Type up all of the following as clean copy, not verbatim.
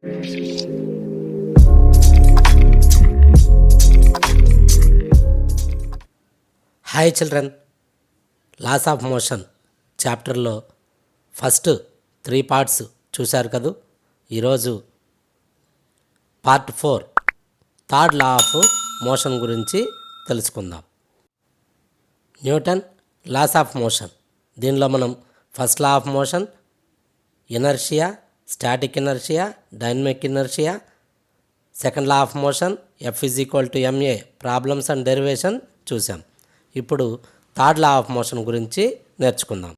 Hi children, laws of motion చాప్టర్లో first 3 parts చూశారు కదూ. ఈరోజు part 4 third law of motion గురించి తెలుసుకుందాం. న్యూటన్ లాస్ ఆఫ్ మోషన్, దీనిలో మనం first law of motion, inertia, static inertia, dynamic inertia, second law of motion F=ma, problems and derivation చూసాం. ఇప్పుడు థర్డ్ లా ఆఫ్ మోషన్ గురించి నేర్చుకుందాం.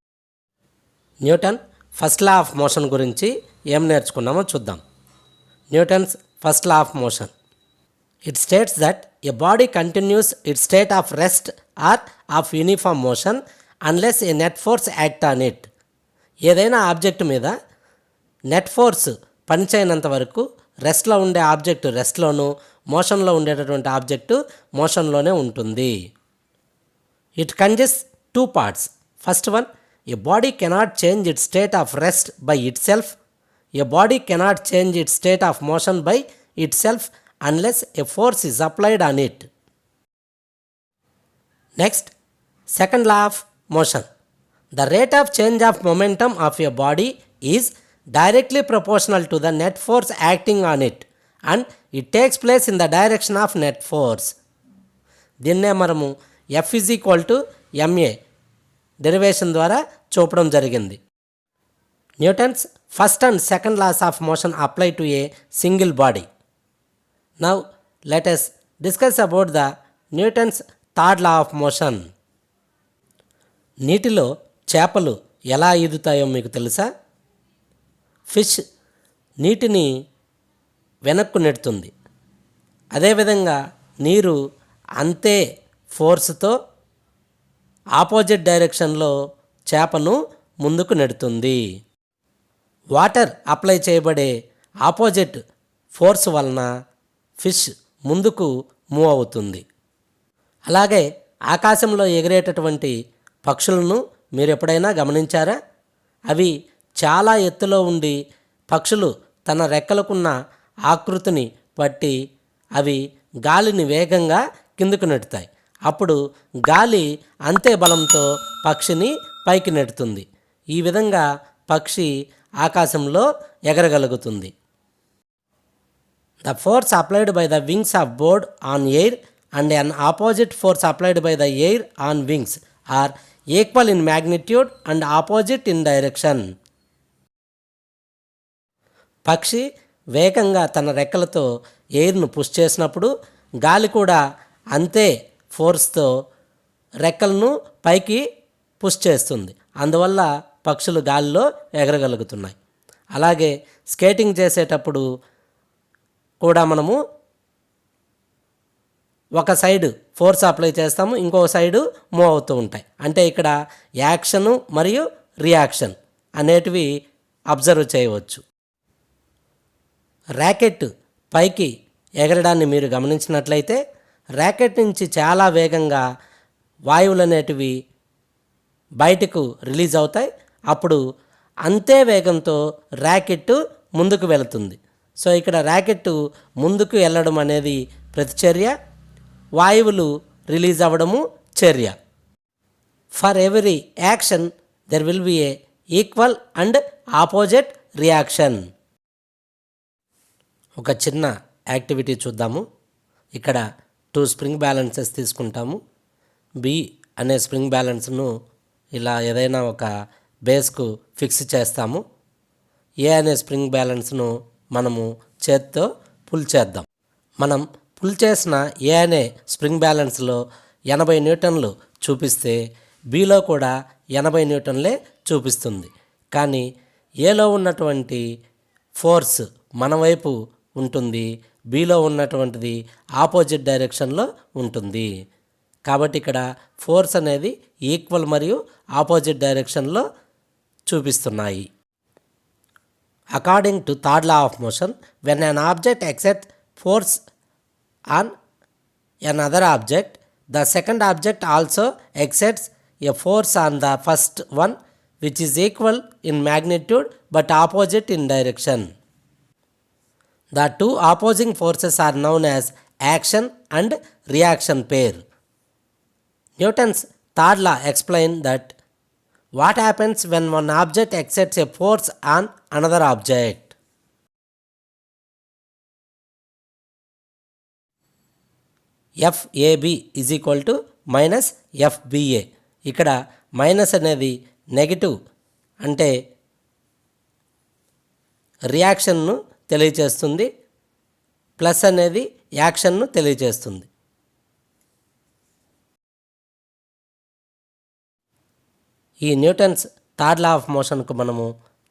Newton first law of motion గురించి ఏం నేర్చుకున్నామో చూద్దాం. Newton's first law of motion, it states that a body continuous it state of rest or of uniform motion unless a net force act on it. ఏదైనా object మీద net force పనిచేయనంత వరకు రెస్ట్లో ఉండే ఆబ్జెక్టు రెస్ట్లోను, మోషన్లో ఉండేటటువంటి ఆబ్జెక్టు మోషన్లోనే ఉంటుంది. It consists 2 parts. First one, a body cannot change its state of rest by itself. A body cannot change its state of motion by itself unless a force is applied on it. Next, second law of motion. The rate of change of momentum of a body is directly proportional to the net force acting on it, and it takes place in the direction of net force. దీన్నే మనము F=ma derivation ద్వారా చూపడం జరిగింది. Newton's first and second laws of motion apply to a single body. Now let us discuss about the Newton's third law of motion. నీటిలో చేపలు ఎలా ఈదుతాయో మీకు తెలుసా? ఫిష్ నీటిని వెనక్కు నెడుతుంది. అదేవిధంగా నీరు అంతే ఫోర్స్తో ఆపోజిట్ డైరెక్షన్లో చేపను ముందుకు నెడుతుంది. వాటర్ అప్లై చేయబడే ఆపోజిట్ ఫోర్స్ వలన ఫిష్ ముందుకు మూవ్ అవుతుంది. అలాగే ఆకాశంలో ఎగిరేటటువంటి పక్షులను మీరు ఎప్పుడైనా గమనించారా? అవి చాలా ఎత్తులో ఉండి పక్షులు తన రెక్కలకున్న ఆకృతిని బట్టి అవి గాలిని వేగంగా కిందకు నెడతాయి. అప్పుడు గాలి అంతే బలంతో పక్షిని పైకి నెడుతుంది. ఈ విధంగా పక్షి ఆకాశంలో ఎగరగలుగుతుంది. The force applied by the wings of bird on air and an opposite force applied by the air on wings are equal in magnitude and opposite in direction. పక్షి వేగంగా తన రెక్కలతో ఎయిర్ను పుష్ చేసినప్పుడు గాలి కూడా అంతే ఫోర్స్తో రెక్కలను పైకి పుష్ చేస్తుంది. అందువల్ల పక్షులు గాలిలో ఎగరగలుగుతున్నాయి. అలాగే స్కేటింగ్ చేసేటప్పుడు కూడా మనము ఒక సైడు ఫోర్స్ అప్లై చేస్తాము, ఇంకో సైడు మూవ్ అవుతూ ఉంటాయి. అంటే ఇక్కడ యాక్షను మరియు రియాక్షన్ అనేటివి అబ్జర్వ్ చేయవచ్చు. ర్యాకెట్ పైకి ఎగరడాన్ని మీరు గమనించినట్లయితే ర్యాకెట్ నుంచి చాలా వేగంగా వాయువులు అనేటివి బయటకు రిలీజ్ అవుతాయి. అప్పుడు అంతే వేగంతో ర్యాకెట్ ముందుకు వెళుతుంది. సో ఇక్కడ ర్యాకెట్ ముందుకు వెళ్ళడం అనేది ప్రతిచర్య, వాయువులు రిలీజ్ అవ్వడము చర్య. For every action there will be A equal and opposite reaction. ఒక చిన్న యాక్టివిటీ చూద్దాము. ఇక్కడ 2 స్ప్రింగ్ బ్యాలెన్సెస్ తీసుకుంటాము. బి అనే స్ప్రింగ్ బ్యాలెన్స్ను ఇలా ఏదైనా ఒక బేస్కు ఫిక్స్ చేస్తాము. ఏ అనే స్ప్రింగ్ బ్యాలెన్స్ను మనము చేత్తో పుల్ చేద్దాం. మనం పుల్ చేసిన ఏ అనే స్ప్రింగ్ బ్యాలెన్స్లో 80 న్యూటన్లు చూపిస్తే బిలో కూడా 80 న్యూటన్లే చూపిస్తుంది. కానీ ఏలో ఉన్నటువంటి ఫోర్స్ మన వైపు ఉంటుంది, బిలో ఉన్నటువంటిది ఆపోజిట్ డైరెక్షన్లో ఉంటుంది. కాబట్టి ఇక్కడ ఫోర్స్ అనేది ఈక్వల్ మరియు ఆపోజిట్ డైరెక్షన్లో చూపిస్తున్నాయి. According to third law of motion, when an object exerts force on another object, the second object also exerts a force on the first one which is equal in magnitude but opposite in direction. The two opposing forces are known as action and reaction pair. Newton's third law explains that what happens when one object exerts a force on another object. FAB is equal to minus FBA. ఇక్కడ minus అనేది negative అంటే రియాక్షన్ను తెలియచేస్తుంది, plus అనేది యాక్షన్ను తెలియచేస్తుంది. ఈ Newton's third law of మోషన్కు మనము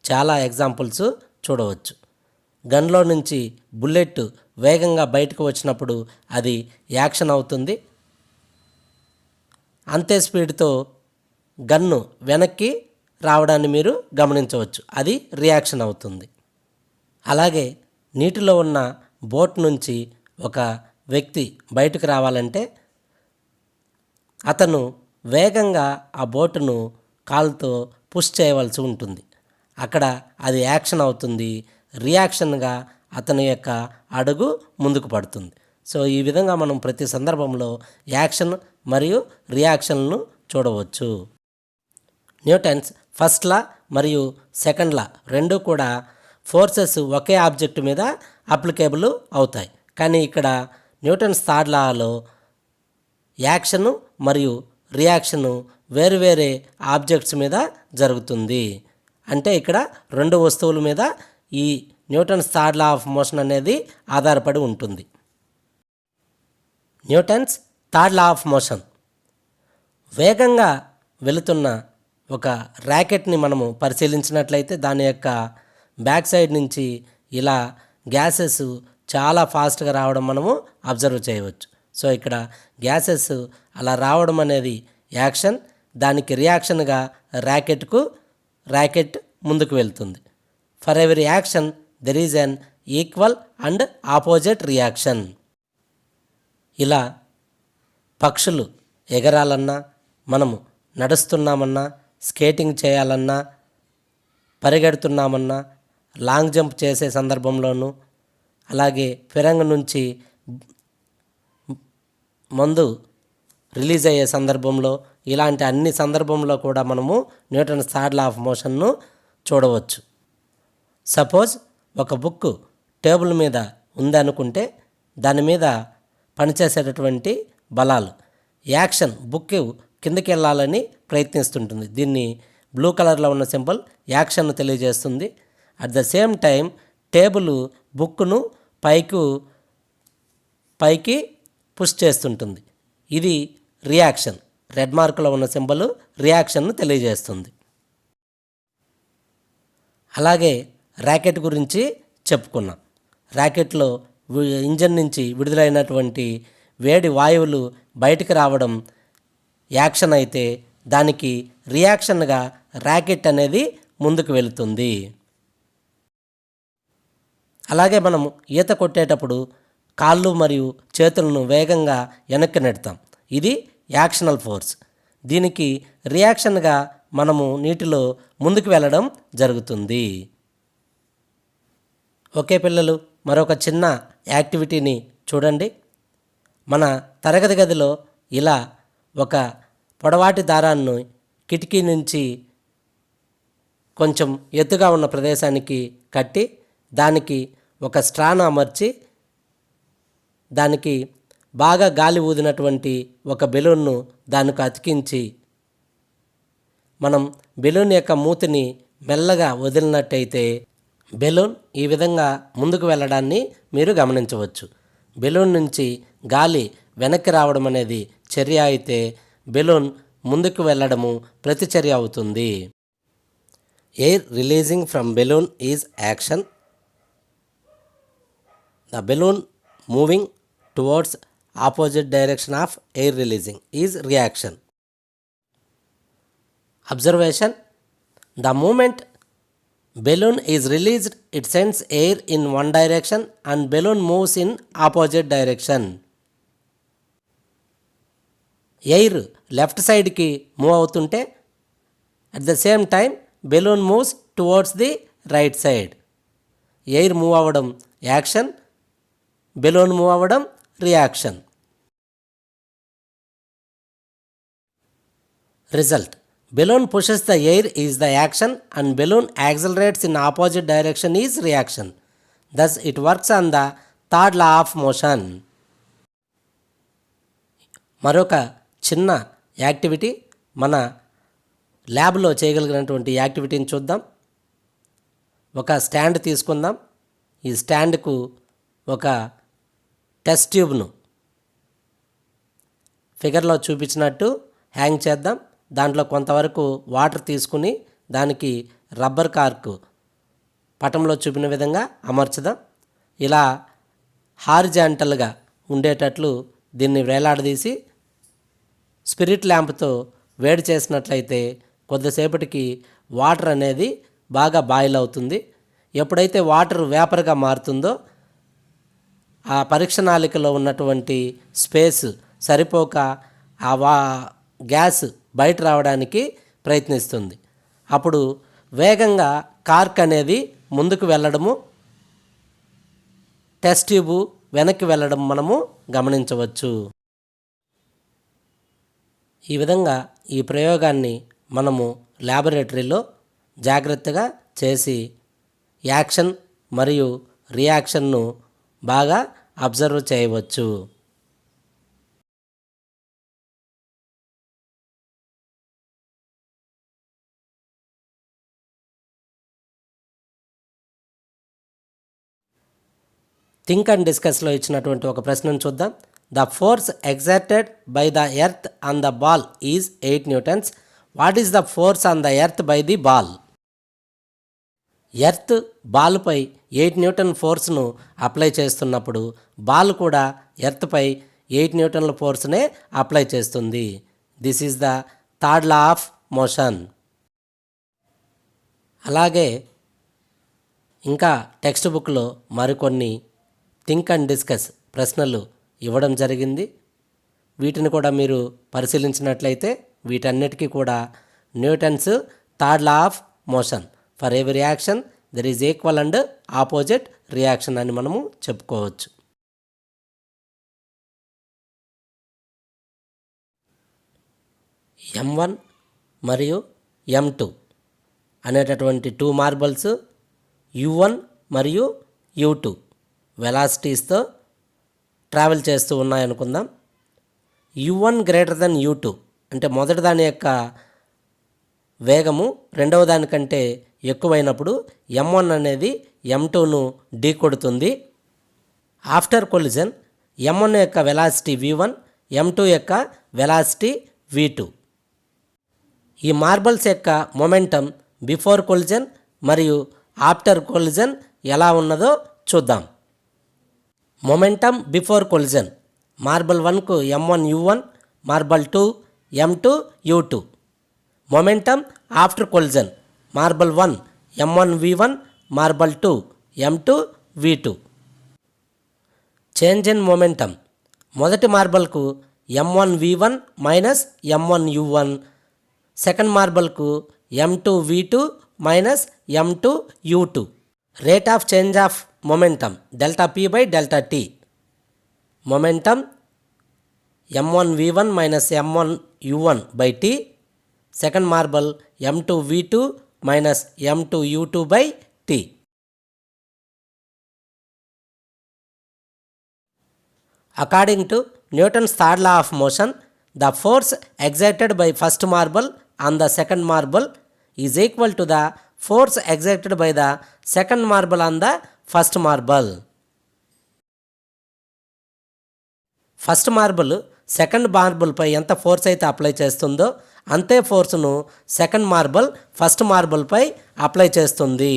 చాలా examples చూడవచ్చు. గన్లో నుంచి బుల్లెట్ వేగంగా బయటకు వచ్చినప్పుడు అది యాక్షన్ అవుతుంది. అంతే స్పీడ్తో గన్ను వెనక్కి రావడాన్ని మీరు గమనించవచ్చు, అది రియాక్షన్ అవుతుంది. అలాగే నీటిలో ఉన్న బోట్ నుంచి ఒక వ్యక్తి బయటకు రావాలంటే అతను వేగంగా ఆ బోటును కాలుతో పుష్ చేయవలసి ఉంటుంది. అక్కడ అది యాక్షన్ అవుతుంది, రియాక్షన్గా అతని యొక్క అడుగు ముందుకు పడుతుంది. సో ఈ విధంగా మనం ప్రతి సందర్భంలో యాక్షన్ మరియు రియాక్షన్లను చూడవచ్చు. న్యూటన్స్ ఫస్ట్ లా మరియు సెకండ్ లా రెండు కూడా ఫోర్సెస్ ఒకే ఆబ్జెక్ట్ మీద అప్లికేబుల్ అవుతాయి. కానీ ఇక్కడ న్యూటన్స్ థర్డ్ లాలో యాక్షను మరియు రియాక్షను వేరువేరే ఆబ్జెక్ట్స్ మీద జరుగుతుంది. అంటే ఇక్కడ రెండు వస్తువుల మీద ఈ Newton's third law of motion అనేది ఆధారపడి ఉంటుంది. Newton's third law of motion. వేగంగా వెళుతున్న ఒక ర్యాకెట్ని మనము పరిశీలించినట్లయితే దాని యొక్క బ్యాక్ సైడ్ నుంచి ఇలా గ్యాసెస్ చాలా ఫాస్ట్గా రావడం మనము అబ్జర్వ్ చేయవచ్చు. సో ఇక్కడ గ్యాసెస్ అలా రావడం అనేది యాక్షన్, దానికి రియాక్షన్గా ర్యాకెట్ ముందుకు వెళ్తుంది. For every action there is an equal and opposite reaction. ఇలా పక్షులు ఎగరాలన్నా, మనము నడుస్తున్నామన్నా, స్కేటింగ్ చేయాలన్నా, పరిగెడుతున్నామన్నా, లాంగ్ జంప్ చేసే సందర్భంలోనూ, అలాగే ఫిరంగి నుంచి మందు రిలీజ్ అయ్యే సందర్భంలో, ఇలాంటి అన్ని సందర్భంలో కూడా మనము న్యూటన్స్ థర్డ్ లా ఆఫ్ మోషన్ను చూడవచ్చు. సపోజ్ ఒక బుక్ టేబుల్ మీద ఉందనుకుంటే దాని మీద పనిచేసేటటువంటి బలాలు, యాక్షన్ బుక్ కిందకి వెళ్ళాలని ప్రయత్నిస్తుంటుంది. దీన్ని బ్లూ కలర్లో ఉన్న సింబల్ యాక్షన్ను తెలియజేస్తుంది. At the same time table బుక్ను పైకి పుష్ చేస్తుంటుంది. ఇది రియాక్షన్. రెడ్ మార్కులో ఉన్న సింబల్ రియాక్షన్ను తెలియజేస్తుంది. అలాగే ర్యాకెట్ గురించి చెప్పుకున్నాం. ర్యాకెట్లో ఇంజన్ నుంచి విడుదలైనటువంటి వేడి వాయువులు బయటికి రావడం యాక్షన్ అయితే, దానికి రియాక్షన్గా ర్యాకెట్ అనేది ముందుకు వెళుతుంది. అలాగే మనం ఈత కొట్టేటప్పుడు కాళ్ళు మరియు చేతులను వేగంగా వెనక్కి నెడతాం. ఇది యాక్షనల్ ఫోర్స్. దీనికి రియాక్షన్గా మనము నీటిలో ముందుకు వెళ్ళడం జరుగుతుంది. ఓకే పిల్లలు, మరొక చిన్న యాక్టివిటీని చూడండి. మన తరగతి గదిలో ఇలా ఒక పొడవాటి దారాన్ని కిటికీ నుంచి కొంచెం ఎత్తుగా ఉన్న ప్రదేశానికి కట్టి దానికి ఒక స్ట్రాను అమర్చి దానికి బాగా గాలి ఊదినటువంటి ఒక బెలూన్ను దానికి అతికించి మనం బెలూన్ యొక్క మూతిని మెల్లగా వదిలినట్టయితే బెలూన్ ఈ విధంగా ముందుకు వెళ్ళడాన్ని మీరు గమనించవచ్చు. బెలూన్ నుంచి గాలి వెనక్కి రావడం అనేది చర్య అయితే బెలూన్ ముందుకు వెళ్ళడము ప్రతిచర్య అవుతుంది. Air releasing from balloon is action. The balloon moving towards opposite direction of air releasing is reaction. Observation: the moment balloon is released, it sends air in one direction and balloon moves in opposite direction. Air left సైడ్కి move అవుతుంటే at the same time balloon moves towards the right side. Air move అవ్వడం action, balloon move అవ్వడం reaction. Result: balloon pushes the air is the action and balloon accelerates in opposite direction is reaction. Thus it works on the third law of motion. మరొక చిన్న activity మన ల్యాబ్లో చేయగలిగినటువంటి యాక్టివిటీని చూద్దాం. ఒక stand తీసుకుందాం. ఈ స్టాండ్కు ఒక టెస్ట్ ట్యూబ్ను ఫిగర్లో చూపించినట్టు హ్యాంగ్ చేద్దాం. దాంట్లో కొంతవరకు వాటర్ తీసుకుని దానికి రబ్బర్ కార్క్ పటంలో చూపిన విధంగా అమర్చుదాం. ఇలా హారిజాంటల్గా ఉండేటట్లు దీన్ని వేలాడదీసి స్పిరిట్ ల్యాంప్తో వేడి చేసినట్లయితే కొద్దిసేపటికి వాటర్ అనేది బాగా బాయిల్ అవుతుంది. ఎప్పుడైతే వాటర్ వేపర్గా మారుతుందో ఆ పరీక్ష నాళికలో ఉన్నటువంటి స్పేస్ సరిపోక ఆ గ్యాస్ బయట రావడానికి ప్రయత్నిస్తుంది. అప్పుడు వేగంగా కార్క్ అనేది ముందుకు వెళ్ళడము, టెస్ట్ ట్యూబు వెనక్కి వెళ్ళడం మనము గమనించవచ్చు. ఈ విధంగా ఈ ప్రయోగాన్ని మనము ల్యాబొరేటరీలో జాగ్రత్తగా చేసి యాక్షన్ మరియు రియాక్షన్ను బాగా అబ్జర్వ్ చేయవచ్చు. థింక్ అండ్ డిస్కస్లో ఇచ్చినటువంటి ఒక ప్రశ్నను చూద్దాం. The force exerted by the earth on the ball is 8 newtons. What is the force on the earth by the ball? Earth బాల్పై 8 న్యూటన్ ఫోర్స్ను అప్లై చేస్తున్నప్పుడు బాల్ కూడా ఎర్త్పై 8 న్యూటన్ల ఫోర్స్నే అప్లై చేస్తుంది. This is the third law of motion. అలాగే ఇంకా టెక్స్ట్ బుక్లో మరికొన్ని థింక్ అండ్ డిస్కస్ ప్రశ్నలు ఇవ్వడం జరిగింది. వీటిని కూడా మీరు పరిశీలించినట్లయితే వీటన్నిటికీ కూడా Newton's third law of motion, for every action there is equal and opposite reaction అని మనము చెప్పుకోవచ్చు. M1 మరియు M2 అనేటటువంటి 2 మార్బల్స్ U1 మరియు U2 వెలాసిటీస్తో ట్రావెల్ చేస్తూ ఉన్నాయనుకుందాం. U1 గ్రేటర్ దెన్ U2 అంటే మొదటి దాని యొక్క వేగము రెండవ దానికంటే ఎక్కువైనప్పుడు M1 అనేది M2ను ఢీ కొడుతుంది. ఆఫ్టర్ కొలిజన్ M1 యొక్క వెలాసిటీ V1, M2 యొక్క వెలాసిటీ V2. ఈ మార్బల్స్ యొక్క మొమెంటం బిఫోర్ కొలిజన్ మరియు ఆఫ్టర్ కొలిజన్ ఎలా ఉన్నదో చూద్దాం. మొమెంటం బిఫోర్ కొలిజన్ మార్బల్ 1కు M1 U1, marble 2 M2 U2. Momentum after collision marble 1 M1 V1, marble 2 M2 V2. Change in momentum మొదటి మార్బల్కు M1 V1 minus M1 U1, second మార్బల్కు M2 V2 minus M2 U2. Rate of change of momentum delta P by delta T. Momentum M1 V1 minus M1 U1 by T, second marble M2 V2 minus M2 U2 by T. According to Newton's third law of motion, the force exerted by first marble on the second marble is equal to the force exerted by the second marble on the first marble. First marble second మార్బుల్పై ఎంత force అయితే apply చేస్తుందో అంతే ఫోర్స్ను second marble first మార్బుల్పై apply చేస్తుంది.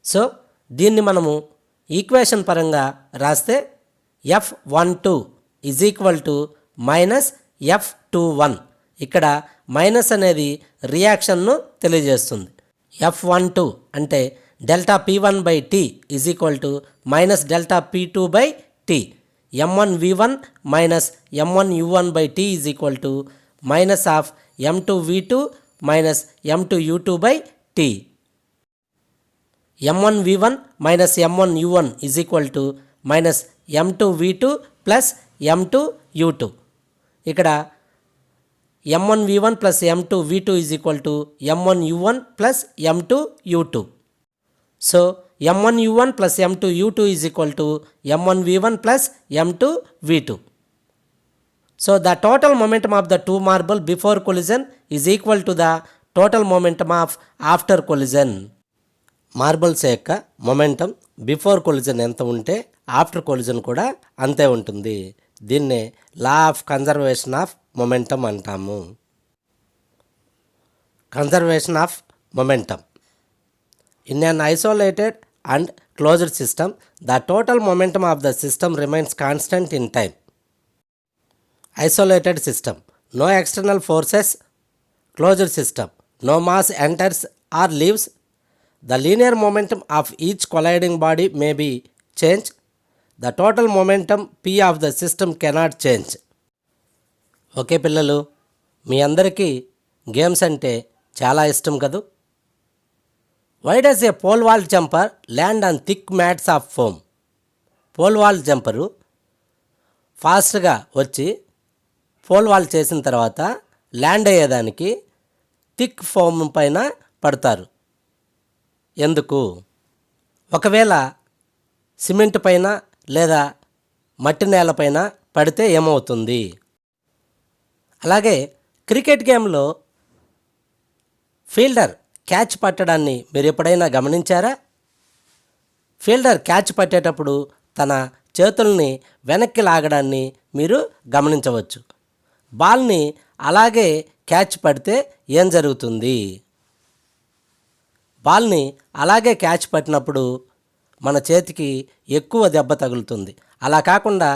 So దీన్ని మనము ఈక్వేషన్ పరంగా రాస్తే F12 is equal to minus F21. ఇక్కడ మైనస్ అనేది రియాక్షన్ను తెలియజేస్తుంది. F12 అంటే delta P1 by T is equal to minus delta P2 by T. M1 V1 minus M1 U1 by T is equal to minus of M2 V2 minus M2 U2 by T. m1v1 minus m1u1 is equal to minus m2v2 plus m2u2. ఇక్కడ m1v1 plus m2v2 is equal to m1u1 plus m2u2. So m1u1 plus m2u2 is equal to m1v1 plus m2v2. So the total momentum of the two marble before collision is equal to the total momentum of after collision. Marbles యొక్క momentum before collision ఎంత ఉంటే after collision కూడా అంతే ఉంటుంది. దీన్నే law of conservation of momentum అంటాము. Conservation of momentum. In an isolated and closed system the total momentum of the system remains constant in time. Isolated system, no external forces. Closed system, no mass enters or leaves. The linear momentum of each colliding body may be changed. The total momentum P of the system cannot change. Okay పిల్లలు, మీ అందరికీ games అంటే చాలా ఇష్టం కదూ. Why does a pole vault jumper land on thick mats of foam? Pole vault jumper ఫాస్ట్గా వచ్చి pole vault చేసిన తర్వాత ల్యాండ్ అయ్యేదానికి థిక్ ఫోమ్ పైన పడతారు. ఎందుకు? ఒకవేళ సిమెంట్ పైన లేదా మట్టి నేలపైన పడితే ఏమవుతుంది? అలాగే క్రికెట్ గేమ్లో ఫీల్డర్ క్యాచ్ పట్టడాన్ని మీరు ఎప్పుడైనా గమనించారా? ఫీల్డర్ క్యాచ్ పట్టేటప్పుడు తన చేతుల్ని వెనక్కి లాగడాన్ని మీరు గమనించవచ్చు. బాల్ని అలాగే క్యాచ్ పడితే ఏం జరుగుతుంది? బాల్ని అలాగే క్యాచ్ పట్టినప్పుడు మన చేతికి ఎక్కువ దెబ్బ తగులుతుంది. అలా కాకుండా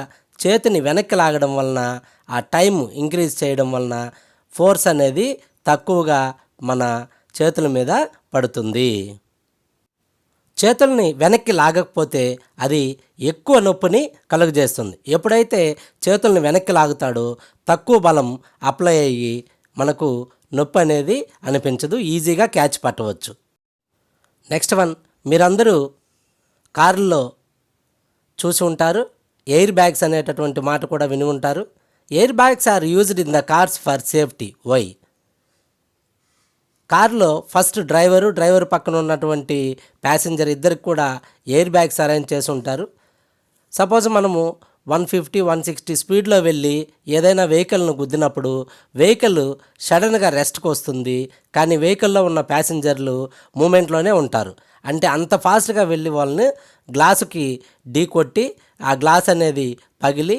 చేతిని వెనక్కి లాగడం వలన, ఆ టైం ఇంక్రీజ్ చేయడం వలన ఫోర్స్ అనేది తక్కువగా మన చేతుల మీద పడుతుంది. చేతుల్ని వెనక్కి లాగకపోతే అది ఎక్కువ నొప్పిని కలుగజేస్తుంది. ఎప్పుడైతే చేతుల్ని వెనక్కి లాగుతాడో తక్కువ బలం అప్లై అయ్యి మనకు నొప్పి అనేది అనిపించదు, ఈజీగా క్యాచ్ పట్టవచ్చు. నెక్స్ట్ వన్, మీరందరూ కారుల్లో చూసి ఉంటారు, ఎయిర్ బ్యాగ్స్ అనేటటువంటి మాట కూడా విని ఉంటారు. Air bags are used in the cars for safety. Why? కారులో ఫస్ట్ డ్రైవరు పక్కన ఉన్నటువంటి ప్యాసింజర్ ఇద్దరికి కూడా ఎయిర్ బ్యాగ్స్ అరేంజ్ చేసి ఉంటారు. సపోజ్ మనము 150, 160 స్పీడ్లో వెళ్ళి ఏదైనా వెహికల్ను గుద్దినప్పుడు వెహికల్ సడన్గా రెస్ట్కి వస్తుంది, కానీ వెహికల్లో ఉన్న ప్యాసింజర్లు మూమెంట్లోనే ఉంటారు. అంటే అంత ఫాస్ట్గా వెళ్ళి వాళ్ళని గ్లాసుకి ఢీ కొట్టి ఆ గ్లాస్ అనేది పగిలి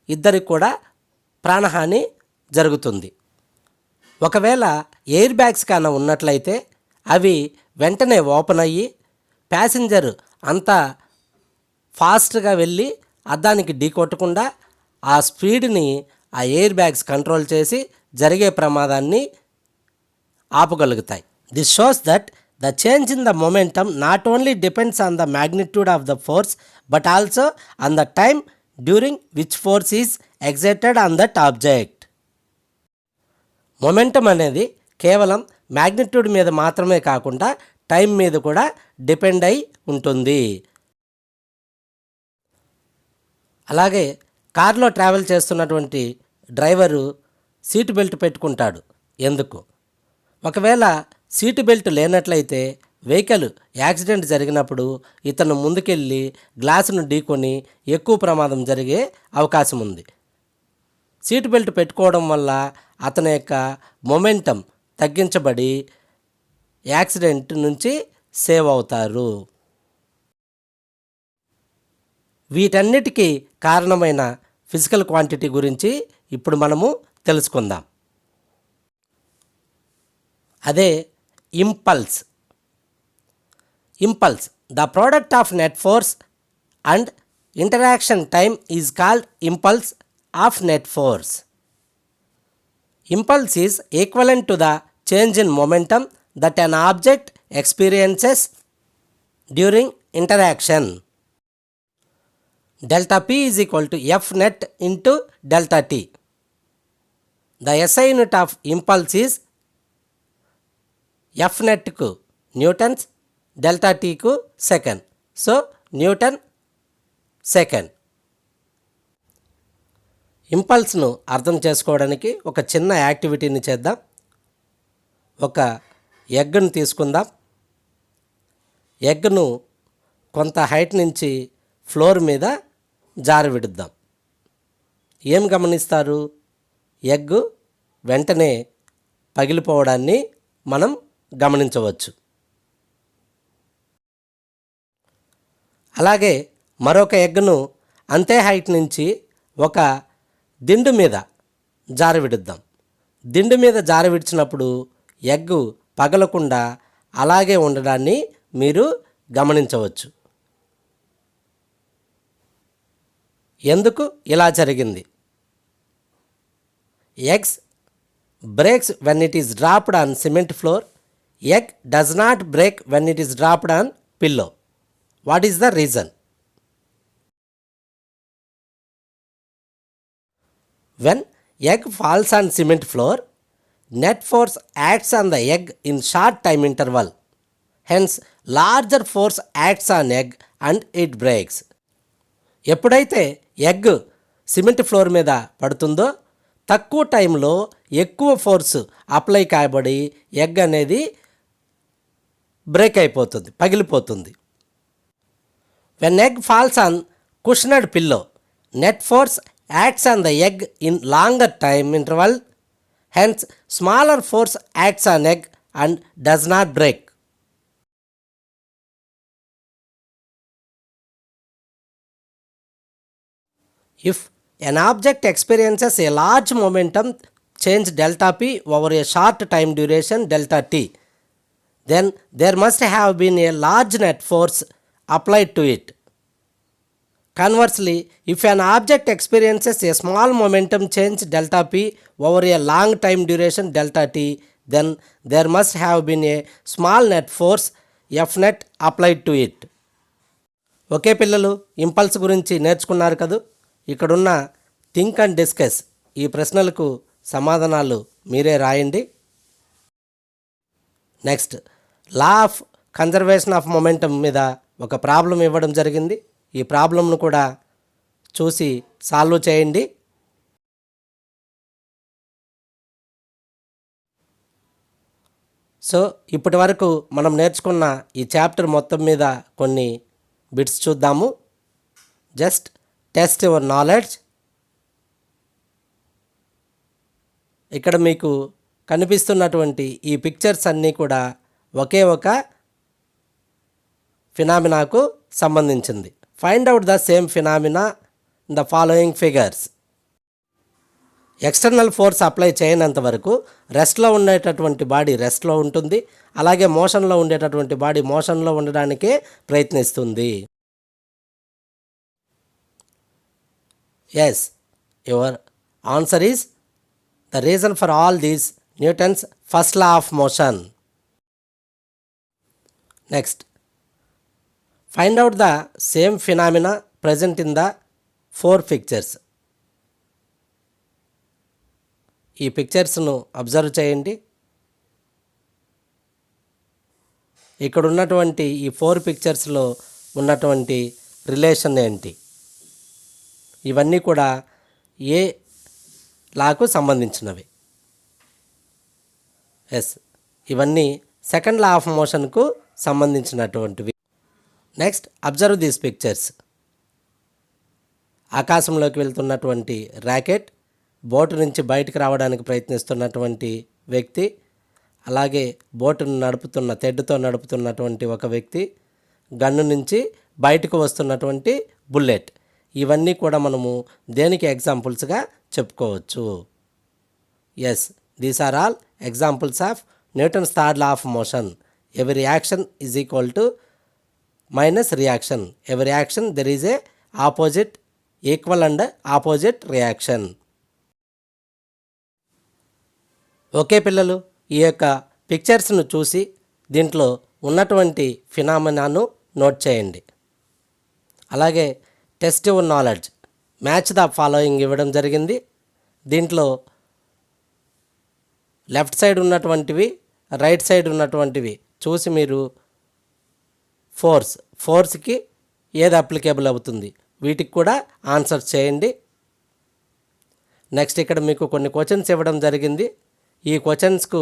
ఇద్దరికి కూడా ప్రాణహాని జరుగుతుంది. ఒకవేళ ఎయిర్ బ్యాగ్స్ కానీ ఉన్నట్లయితే అవి వెంటనే ఓపెన్ అయ్యి ప్యాసింజర్ అంత ఫాస్ట్గా వెళ్ళి అద్దానికి ఢీ కొట్టకుండా ఆ స్పీడ్ని ఆ ఎయిర్ బ్యాగ్స్ కంట్రోల్ చేసి జరిగే ప్రమాదాన్ని ఆపగలుగుతాయి. This shows that the change in the momentum not only depends on the magnitude of the force but also on the time during which force is exerted on that object. Momentum అనేది కేవలం magnitude మీద మాత్రమే కాకుండా time మీద కూడా depend అయి ఉంటుంది. అలాగే కారులో ట్రావెల్ చేస్తున్నటువంటి డ్రైవరు సీటు బెల్ట్ పెట్టుకుంటాడు. ఎందుకు? ఒకవేళ సీటు బెల్ట్ లేనట్లయితే వెహికల్ యాక్సిడెంట్ జరిగినప్పుడు ఇతను ముందుకెళ్ళి గ్లాసును ఢీకొని ఎక్కువ ప్రమాదం జరిగే అవకాశం ఉంది. సీటు బెల్ట్ పెట్టుకోవడం వల్ల అతని యొక్క మొమెంటం తగ్గించబడి యాక్సిడెంట్ నుంచి సేవ్ అవుతారు. వీటన్నిటికీ కారణమైన ఫిజికల్ క్వాంటిటీ గురించి ఇప్పుడు మనము తెలుసుకుందాం. అదే impulse. The product of net force and interaction time is called impulse of net force. Impulse is equivalent to the change in momentum that an object experiences during interaction. Delta P is equal to F net into delta T. The SI unit of impulse is F net ku newtons, delta టీకు second. So newton second. ఇంపల్స్ను అర్థం చేసుకోవడానికి ఒక చిన్న యాక్టివిటీని చేద్దాం. ఒక ఎగ్ను తీసుకుందాం. ఎగ్ను కొంత హైట్ నుంచి ఫ్లోర్ మీద జారి విడుద్దాం. ఏం గమనిస్తారు? ఎగ్ వెంటనే పగిలిపోవడాన్ని మనం గమనించవచ్చు. అలాగే మరొక ఎగ్ను అంతే హైట్ నుంచి ఒక దిండు మీద జారి విడుద్దాం. దిండు మీద జారి విడిచినప్పుడు ఎగ్ పగలకుండా అలాగే ఉండడాన్ని మీరు గమనించవచ్చు. ఎందుకు ఇలా జరిగింది? Eggs breaks when it is dropped on cement floor. Egg does not break when it is dropped on pillow. What is the reason? When egg falls on cement floor, net force acts on the egg in short time interval. Hence, larger force acts on egg and it breaks. ఎప్పుడైతే egg cement floor మీద పడుతుందో తక్కువ టైంలో ఎక్కువ force apply కాబడి egg అనేది break అయిపోతుంది, పగిలిపోతుంది. When egg falls on cushioned pillow, net force acts on the egg in longer time interval. Hence smaller force acts on egg and does not break. If an object experiences a large momentum change delta p over a short time duration delta t, then there must have been a large net force applied to it. Conversely, if an object experiences a small momentum change delta p over a long time duration delta t, then there must have been a small net force F net applied to it. Okay పిల్లలు, impulse గురించి నేర్చుకున్నారు కదూ. ఇక్కడున్న think and discuss ఈ ప్రశ్నలకు సమాధానాలు మీరే రాయండి. Next, law of conservation of momentum మీద ఒక ప్రాబ్లం ఇవ్వడం జరిగింది. ఈ ప్రాబ్లంను కూడా చూసి సాల్వ్ చేయండి. సో ఇప్పటి వరకు మనం నేర్చుకున్న ఈ చాప్టర్ మొత్తం మీద కొన్ని బిట్స్ చూద్దాము. Just test your knowledge. ఇక్కడ మీకు కనిపిస్తున్నటువంటి ఈ పిక్చర్స్ అన్నీ కూడా ఒకే ఒక ఫినామినాకు సంబంధించింది. Find out the same phenomena in the following figures. External force apply చేయనంత వరకు రెస్ట్లో ఉండేటటువంటి బాడీ రెస్ట్లో ఉంటుంది, అలాగే మోషన్లో ఉండేటటువంటి బాడీ మోషన్లో ఉండడానికే ప్రయత్నిస్తుంది. Yes, your answer is the reason for all these Newton's first law of motion. Next, find out the same phenomena present in the four pictures. ఈ పిక్చర్స్ను అబ్జర్వ్ చేయండి. ఇక్కడ ఉన్నటువంటి ఈ 4 పిక్చర్స్లో ఉన్నటువంటి రిలేషన్ ఏంటి? ఇవన్నీ కూడా ఏ లాకు సంబంధించినవి? ఎస్, ఇవన్నీ సెకండ్ లా ఆఫ్ మోషన్కు సంబంధించినటువంటివి. Next, observe these pictures. ఆకాశంలోకి వెళ్తున్నటువంటి ర్యాకెట్, బోటు నుంచి బయటకు రావడానికి ప్రయత్నిస్తున్నటువంటి వ్యక్తి, అలాగే బోటును నడుపుతున్న తెడ్డుతో నడుపుతున్నటువంటి ఒక వ్యక్తి, గన్ను నుంచి బయటకు వస్తున్నటువంటి బుల్లెట్. ఇవన్నీ కూడా మనము దేనికి ఎగ్జాంపుల్స్గా చెప్పుకోవచ్చు? Yes, these are all examples of Newton's third law of motion. Every action is equal to minus reaction. Every action there is a opposite, equal and opposite reaction. Okay పిల్లలు, ఈ యొక్క పిక్చర్స్ను చూసి దీంట్లో ఉన్నటువంటి ఫినామినాను నోట్ చేయండి. అలాగే test your knowledge, match the following ఇవ్వడం జరిగింది. దీంట్లో లెఫ్ట్ సైడ్ ఉన్నటువంటివి, రైట్ సైడ్ ఉన్నటువంటివి చూసి మీరు ఫోర్స్కి ఏది అప్లికేబుల్ అవుతుంది, వీటికి కూడా ఆన్సర్ చేయండి. నెక్స్ట్ ఇక్కడ మీకు కొన్ని క్వశ్చన్స్ ఇవ్వడం జరిగింది. ఈ క్వశ్చన్స్కు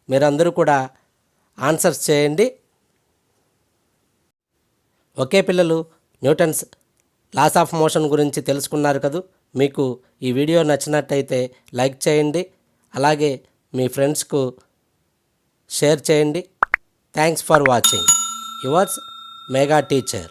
మీరందరూ కూడా ఆన్సర్స్ చేయండి. ఓకే పిల్లలు, న్యూటన్స్ లాస్ ఆఫ్ మోషన్ గురించి తెలుసుకున్నారు కదూ. మీకు ఈ వీడియో నచ్చినట్టయితే లైక్ చేయండి, అలాగే మీ ఫ్రెండ్స్కు షేర్ చేయండి. Thanks for watching. Yours mega teacher.